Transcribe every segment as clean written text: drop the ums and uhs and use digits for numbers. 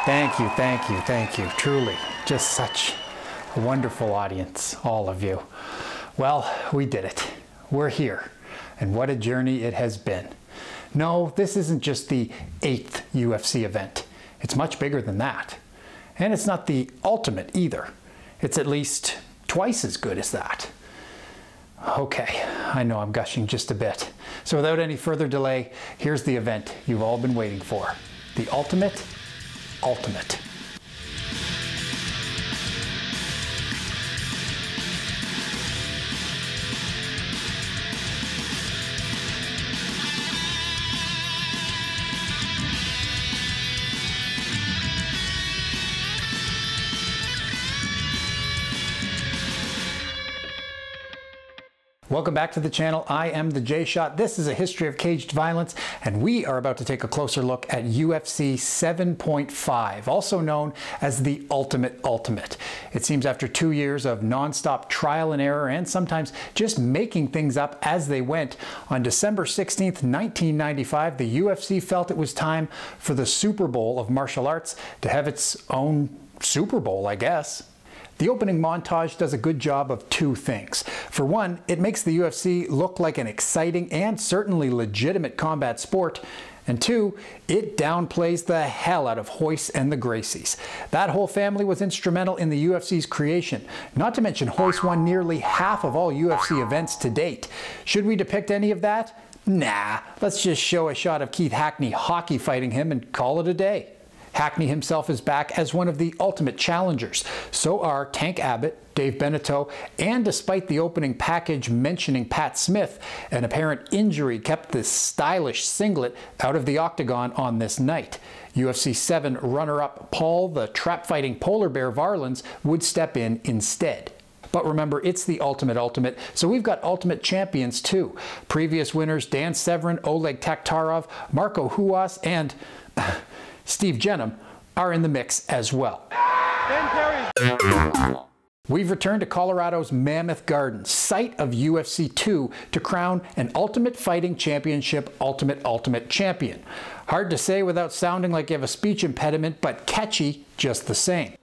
Thank you, thank you, thank you. Truly, just such a wonderful audience, all of you. Well, we did it. We're here. And what a journey it has been. No, this isn't just the 8th UFC event. It's much bigger than that. And it's not the ultimate either. It's at least twice as good as that. Okay, I know I'm gushing just a bit. So without any further delay, here's the event you've all been waiting for. The ultimate. Welcome back to the channel. I am the J-Shot. This is a history of caged violence, and we are about to take a closer look at UFC 7.5, also known as the Ultimate. It seems after 2 years of non-stop trial and error and sometimes just making things up as they went, on December 16th, 1995, the UFC felt it was time for the Super Bowl of martial arts to have its own Super Bowl, I guess. The opening montage does a good job of two things. For one, it makes the UFC look like an exciting and certainly legitimate combat sport. And two, it downplays the hell out of Royce and the Gracies. That whole family was instrumental in the UFC's creation. Not to mention Royce won nearly half of all UFC events to date. Should we depict any of that? Nah, let's just show a shot of Keith Hackney hockey fighting him and call it a day. Hackney himself is back as one of the ultimate challengers. So are Tank Abbott, Dave Beneteau, and despite the opening package mentioning Pat Smith, an apparent injury kept this stylish singlet out of the octagon on this night. UFC 7 runner-up Paul the trap-fighting polar bear Varlins would step in instead. But remember, it's the ultimate, so we've got ultimate champions too. Previous winners Dan Severn, Oleg Taktarov, Marco Huas, and Steve Jenham are in the mix as well. We've returned to Colorado's Mammoth Gardens, site of UFC 2, to crown an Ultimate Fighting Championship Ultimate Champion. Hard to say without sounding like you have a speech impediment, but catchy just the same.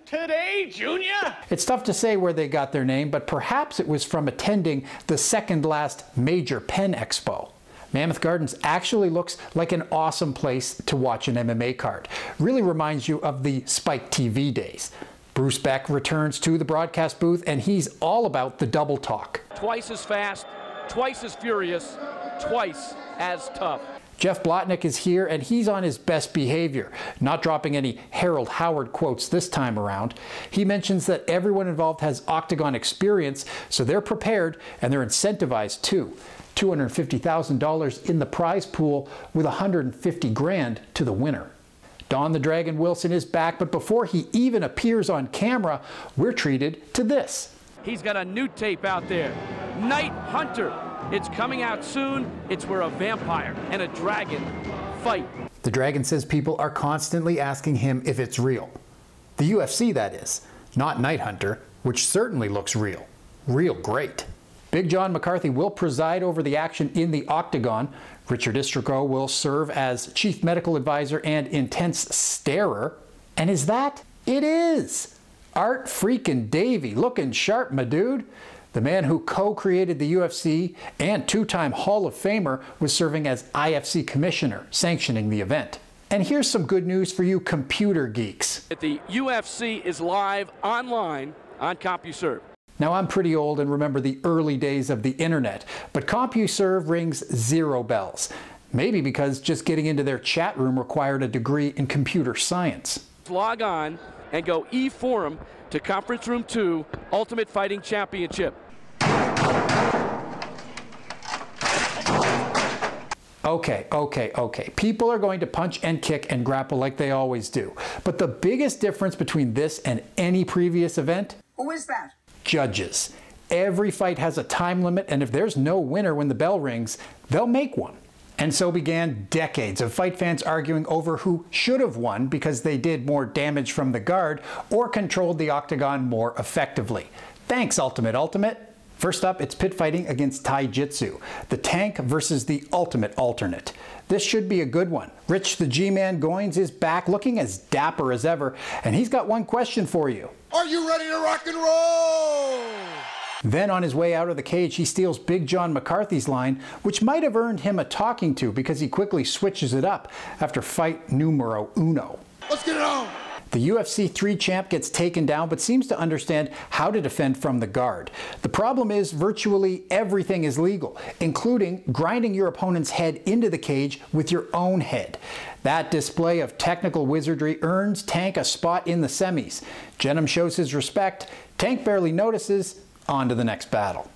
Today, Junior? It's tough to say where they got their name, but perhaps it was from attending the second last major Pen Expo. Mammoth Gardens actually looks like an awesome place to watch an MMA card. Really reminds you of the Spike TV days. Bruce Beck returns to the broadcast booth, and he's all about the double talk. Twice as fast, twice as furious, twice as tough. Jeff Blotnick is here, and he's on his best behavior, not dropping any Harold Howard quotes this time around. He mentions that everyone involved has octagon experience, so they're prepared and they're incentivized too. $250,000 in the prize pool with $150 grand to the winner. Don the Dragon Wilson is back, but before he even appears on camera, we're treated to this. He's got a new tape out there, Night Hunter. It's coming out soon. It's where a vampire and a dragon fight. The Dragon says people are constantly asking him if it's real. The UFC, that is, not Night Hunter, which certainly looks real. Real great. Big John McCarthy will preside over the action in the octagon. Richard Istrico will serve as chief medical advisor and intense starer. And is that? It is! Art freaking Davey, looking sharp, my dude. The man who co-created the UFC and two-time Hall of Famer was serving as IFC commissioner, sanctioning the event. And here's some good news for you computer geeks. The UFC is live online on CompuServe. Now, I'm pretty old and remember the early days of the internet, but CompuServe rings 0 bells. Maybe because just getting into their chat room required a degree in computer science. Log on and go e-forum to Conference Room 2, Ultimate Fighting Championship. Okay. People are going to punch and kick and grapple like they always do. But the biggest difference between this and any previous event? Who is that? Judges. Every fight has a time limit, and if there's no winner when the bell rings, they'll make one. And so began decades of fight fans arguing over who should have won because they did more damage from the guard or controlled the octagon more effectively. Thanks, Ultimate. First up, it's pit fighting against Taijitsu, the Tank versus the Ultimate Alternate. This should be a good one. Rich the G-Man Goins is back looking as dapper as ever, and he's got one question for you. Are you ready to rock and roll? Then on his way out of the cage, he steals Big John McCarthy's line, which might have earned him a talking to because he quickly switches it up after fight numero uno. Let's get it on! The UFC 3 champ gets taken down but seems to understand how to defend from the guard. The problem is virtually everything is legal, including grinding your opponent's head into the cage with your own head. That display of technical wizardry earns Tank a spot in the semis. Jenham shows his respect, Tank barely notices, on to the next battle.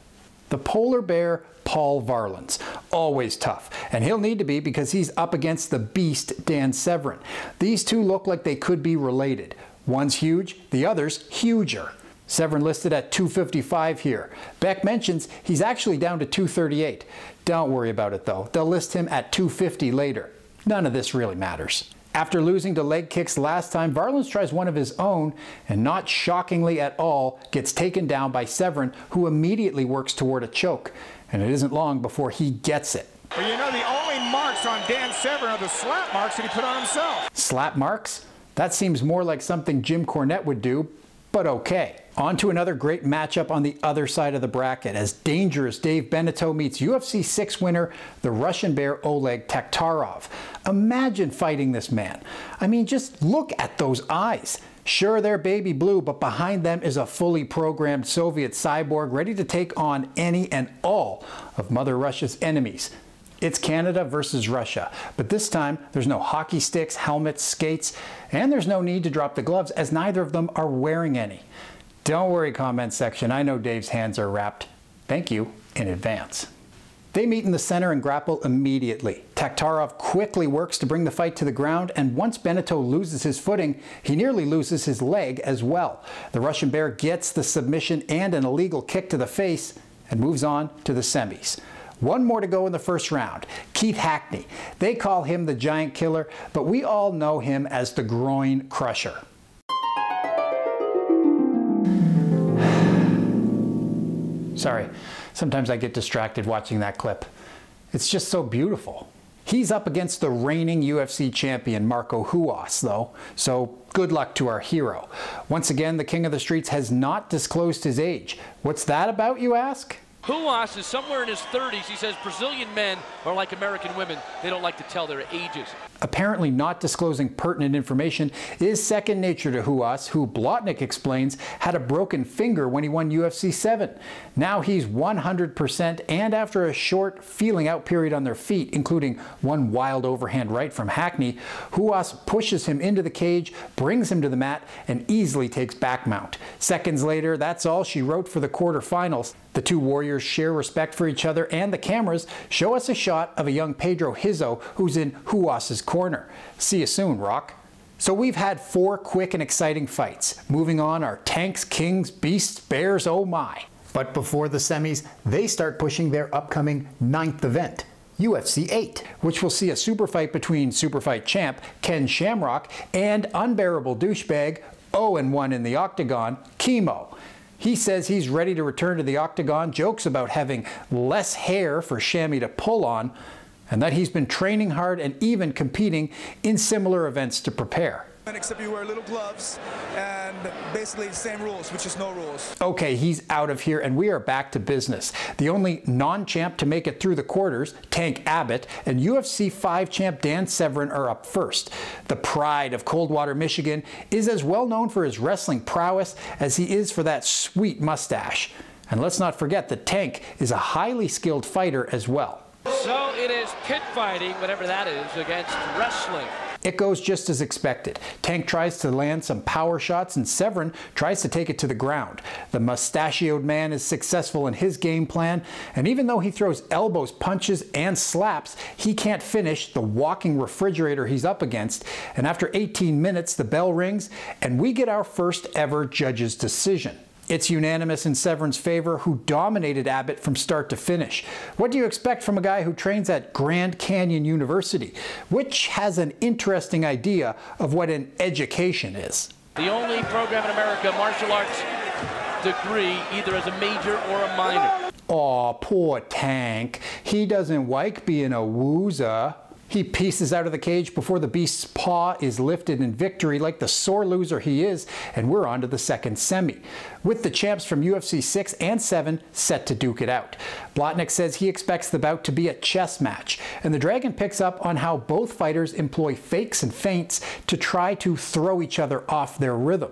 The polar bear Paul Varlins, always tough, and he'll need to be because he's up against the beast Dan Severn. These two look like they could be related. One's huge, the other's huger. Severn listed at 255 here. Beck mentions he's actually down to 238. Don't worry about it though, they'll list him at 250 later. None of this really matters. After losing to leg kicks last time, Varlins tries one of his own and, not shockingly at all, gets taken down by Severn, who immediately works toward a choke. And it isn't long before he gets it. Well, you know, the only marks on Dan Severn are the slap marks that he put on himself. Slap marks? That seems more like something Jim Cornette would do, but okay. On to another great matchup on the other side of the bracket as dangerous Dave Beneteau meets UFC 6 winner, the Russian bear Oleg Taktarov. Imagine fighting this man. I mean, just look at those eyes. Sure, they're baby blue, but behind them is a fully programmed Soviet cyborg ready to take on any and all of Mother Russia's enemies. It's Canada versus Russia, but this time there's no hockey sticks, helmets, skates, and there's no need to drop the gloves as neither of them are wearing any. Don't worry, comment section, I know Dave's hands are wrapped. Thank you in advance. They meet in the center and grapple immediately. Taktarov quickly works to bring the fight to the ground, and once Beneteau loses his footing, he nearly loses his leg as well. The Russian bear gets the submission and an illegal kick to the face and moves on to the semis. One more to go in the first round. Keith Hackney. They call him the Giant Killer, but we all know him as the Groin Crusher. Sorry, sometimes I get distracted watching that clip. It's just so beautiful. He's up against the reigning UFC champion Marco Huas, though, so good luck to our hero. Once again, the King of the Streets has not disclosed his age. What's that about, you ask? Huas is somewhere in his 30s. He says Brazilian men are like American women. They don't like to tell their ages. Apparently not disclosing pertinent information is second nature to Huas, who Blotnick explains had a broken finger when he won UFC 7. Now he's 100%, and after a short feeling out period on their feet, including one wild overhand right from Hackney, Huas pushes him into the cage, brings him to the mat, and easily takes back mount. Seconds later, that's all she wrote for the quarterfinals. The two warriors share respect for each other, and the cameras show us a shot of a young Pedro Hizzo who's in Huas's corner. See you soon, Rock. So we've had 4 quick and exciting fights. Moving on are tanks, kings, beasts, bears, oh my. But before the semis, they start pushing their upcoming 9th event, UFC 8, which will see a super fight between super fight champ Ken Shamrock and unbearable douchebag 0-1 in the octagon, Chemo. He says he's ready to return to the octagon, jokes about having less hair for Shammy to pull on, and that he's been training hard and even competing in similar events to prepare. Except you wear little gloves and basically the same rules, which is no rules. Okay, he's out of here and we are back to business. The only non-champ to make it through the quarters, Tank Abbott, and UFC 5 champ Dan Severn are up first. The pride of Coldwater, Michigan is as well known for his wrestling prowess as he is for that sweet mustache. And let's not forget that Tank is a highly skilled fighter as well. So it is pit fighting, whatever that is, against wrestling. It goes just as expected. Tank tries to land some power shots and Severn tries to take it to the ground. The mustachioed man is successful in his game plan, and even though he throws elbows, punches, and slaps, he can't finish the walking refrigerator he's up against, and after 18 minutes the bell rings and we get our first ever judge's decision. It's unanimous in Severn's favor, who dominated Abbott from start to finish. What do you expect from a guy who trains at Grand Canyon University, which has an interesting idea of what an education is? The only program in America, martial arts, degree, either as a major or a minor. Aw, poor Tank. He doesn't like being a woozer. He pieces out of the cage before the beast's paw is lifted in victory like the sore loser he is, and we're on to the second semi, with the champs from UFC 6 and 7 set to duke it out. Blotnick says he expects the bout to be a chess match, and the Dragon picks up on how both fighters employ fakes and feints to try to throw each other off their rhythm.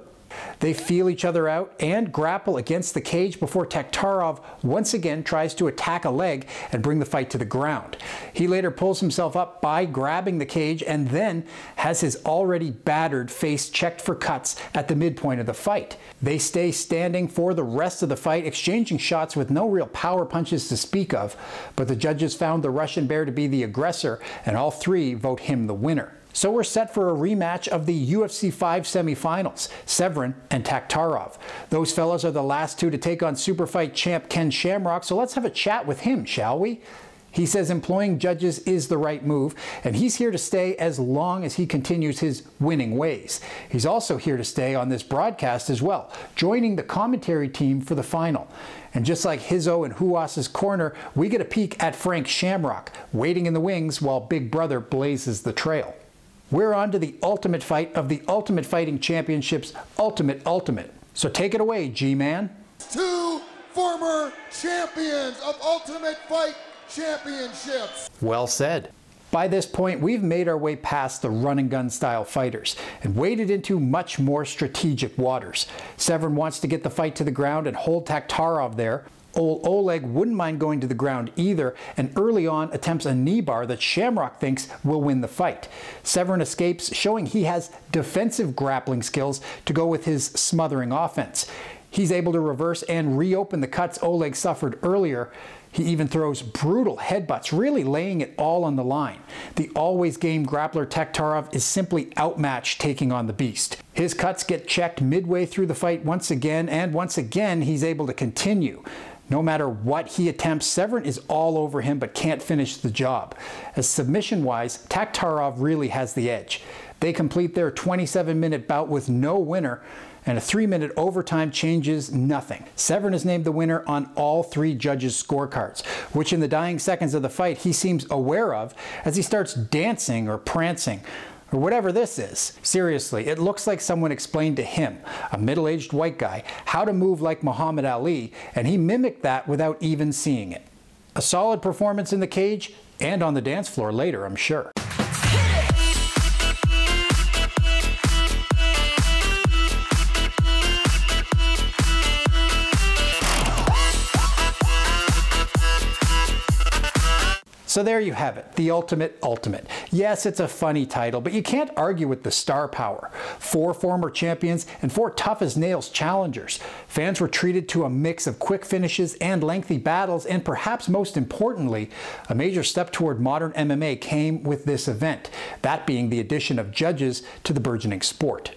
They feel each other out and grapple against the cage before Taktarov once again tries to attack a leg and bring the fight to the ground. He later pulls himself up by grabbing the cage and then has his already battered face checked for cuts at the midpoint of the fight. They stay standing for the rest of the fight, exchanging shots with no real power punches to speak of, but the judges found the Russian Bear to be the aggressor, and all three vote him the winner. So we're set for a rematch of the UFC 5 semifinals, Severin and Taktarov. Those fellas are the last two to take on Superfight champ Ken Shamrock, so let's have a chat with him, shall we? He says employing judges is the right move, and he's here to stay as long as he continues his winning ways. He's also here to stay on this broadcast as well, joining the commentary team for the final. And just like Hizzo and Huas's corner, we get a peek at Frank Shamrock, waiting in the wings while Big Brother blazes the trail. We're on to the ultimate fight of the Ultimate Fighting Championship's Ultimate. So take it away, G-Man. Two former champions of Ultimate Fight Championships. Well said. By this point, we've made our way past the run-and-gun style fighters and waded into much more strategic waters. Severin wants to get the fight to the ground and hold Taktarov there. Old Oleg wouldn't mind going to the ground either, and early on attempts a knee bar that Shamrock thinks will win the fight. Severin escapes, showing he has defensive grappling skills to go with his smothering offense. He's able to reverse and reopen the cuts Oleg suffered earlier. He even throws brutal headbutts, really laying it all on the line. The always game grappler Taktarov is simply outmatched taking on the beast. His cuts get checked midway through the fight once again, and once again he's able to continue. No matter what he attempts, Severin is all over him but can't finish the job. As submission-wise, Taktarov really has the edge. They complete their 27-minute bout with no winner, and a 3-minute overtime changes nothing. Severin is named the winner on all three judges' scorecards, which in the dying seconds of the fight he seems aware of as he starts dancing or prancing, or whatever this is. Seriously, it looks like someone explained to him, a middle-aged white guy, how to move like Muhammad Ali, and he mimicked that without even seeing it. A solid performance in the cage and on the dance floor later, I'm sure. So there you have it, the Ultimate. Yes, it's a funny title, but you can't argue with the star power. 4 former champions and 4 tough-as-nails challengers. Fans were treated to a mix of quick finishes and lengthy battles, and perhaps most importantly, a major step toward modern MMA came with this event, that being the addition of judges to the burgeoning sport.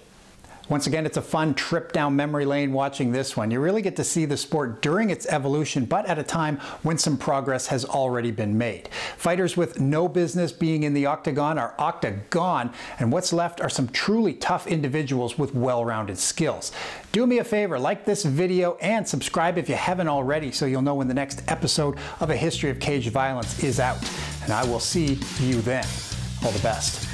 Once again, it's a fun trip down memory lane watching this one. You really get to see the sport during its evolution, but at a time when some progress has already been made. Fighters with no business being in the octagon are octagon, and what's left are some truly tough individuals with well-rounded skills. Do me a favor, like this video and subscribe if you haven't already so you'll know when the next episode of A History of Caged Violence is out. And I will see you then. All the best.